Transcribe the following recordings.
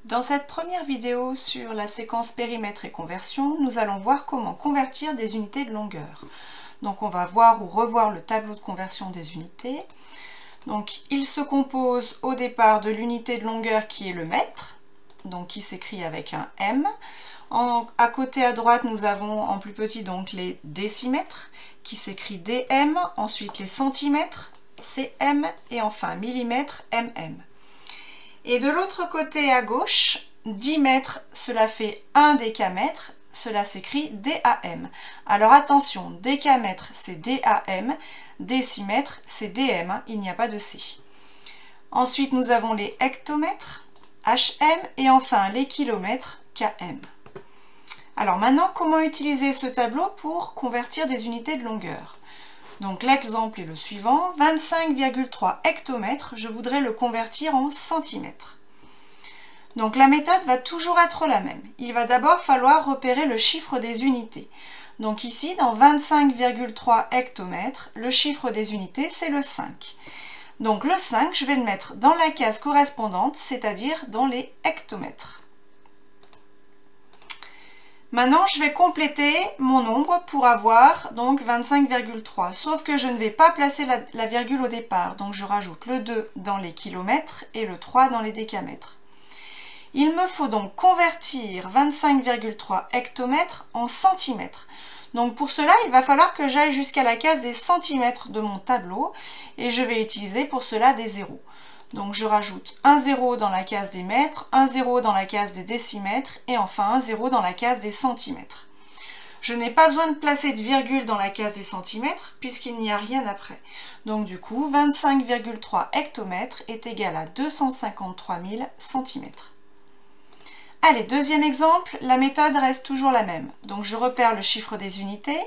Dans cette première vidéo sur la séquence périmètre et conversion, nous allons voir comment convertir des unités de longueur. Donc on va voir ou revoir le tableau de conversion des unités. Donc il se compose au départ de l'unité de longueur qui est le mètre, donc qui s'écrit avec un M. À côté à droite, nous avons en plus petit donc les décimètres qui s'écrit DM, ensuite les centimètres, CM et enfin millimètres, MM. Et de l'autre côté à gauche, 10 mètres, cela fait 1 décamètre, cela s'écrit DAM. Alors attention, décamètre c'est DAM, décimètre c'est DM, il n'y a pas de C. Ensuite nous avons les hectomètres, HM, et enfin les kilomètres, KM. Alors maintenant, comment utiliser ce tableau pour convertir des unités de longueur? Donc l'exemple est le suivant, 25,3 hectomètres, je voudrais le convertir en centimètres. Donc la méthode va toujours être la même. Il va d'abord falloir repérer le chiffre des unités. Donc ici, dans 25,3 hectomètres, le chiffre des unités, c'est le 5. Donc le 5, je vais le mettre dans la case correspondante, c'est-à-dire dans les hectomètres. Maintenant, je vais compléter mon nombre pour avoir donc 25,3. Sauf que je ne vais pas placer la virgule au départ. Donc je rajoute le 2 dans les kilomètres et le 3 dans les décamètres. Il me faut donc convertir 25,3 hectomètres en centimètres. Donc pour cela, il va falloir que j'aille jusqu'à la case des centimètres de mon tableau. Et je vais utiliser pour cela des zéros. Donc je rajoute un 0 dans la case des mètres, un 0 dans la case des décimètres et enfin un 0 dans la case des centimètres. Je n'ai pas besoin de placer de virgule dans la case des centimètres puisqu'il n'y a rien après. Donc du coup, 25,3 hectomètres est égal à 253 000 centimètres. Allez, deuxième exemple, la méthode reste toujours la même. Donc je repère le chiffre des unités.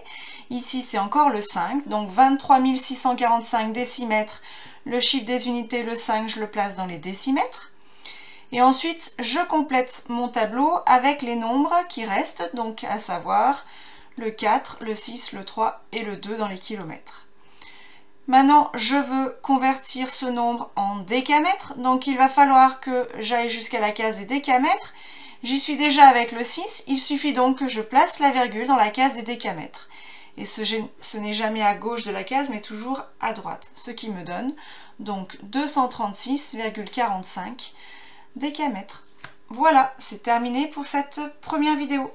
Ici c'est encore le 5, donc 23 645 décimètres. Le chiffre des unités, le 5, je le place dans les décimètres. Et ensuite, je complète mon tableau avec les nombres qui restent, donc à savoir le 4, le 6, le 3 et le 2 dans les kilomètres. Maintenant, je veux convertir ce nombre en décamètres, donc il va falloir que j'aille jusqu'à la case des décamètres. J'y suis déjà avec le 6, il suffit donc que je place la virgule dans la case des décamètres. Et ce n'est jamais à gauche de la case, mais toujours à droite. Ce qui me donne donc 236,45 décamètres. Voilà, c'est terminé pour cette première vidéo.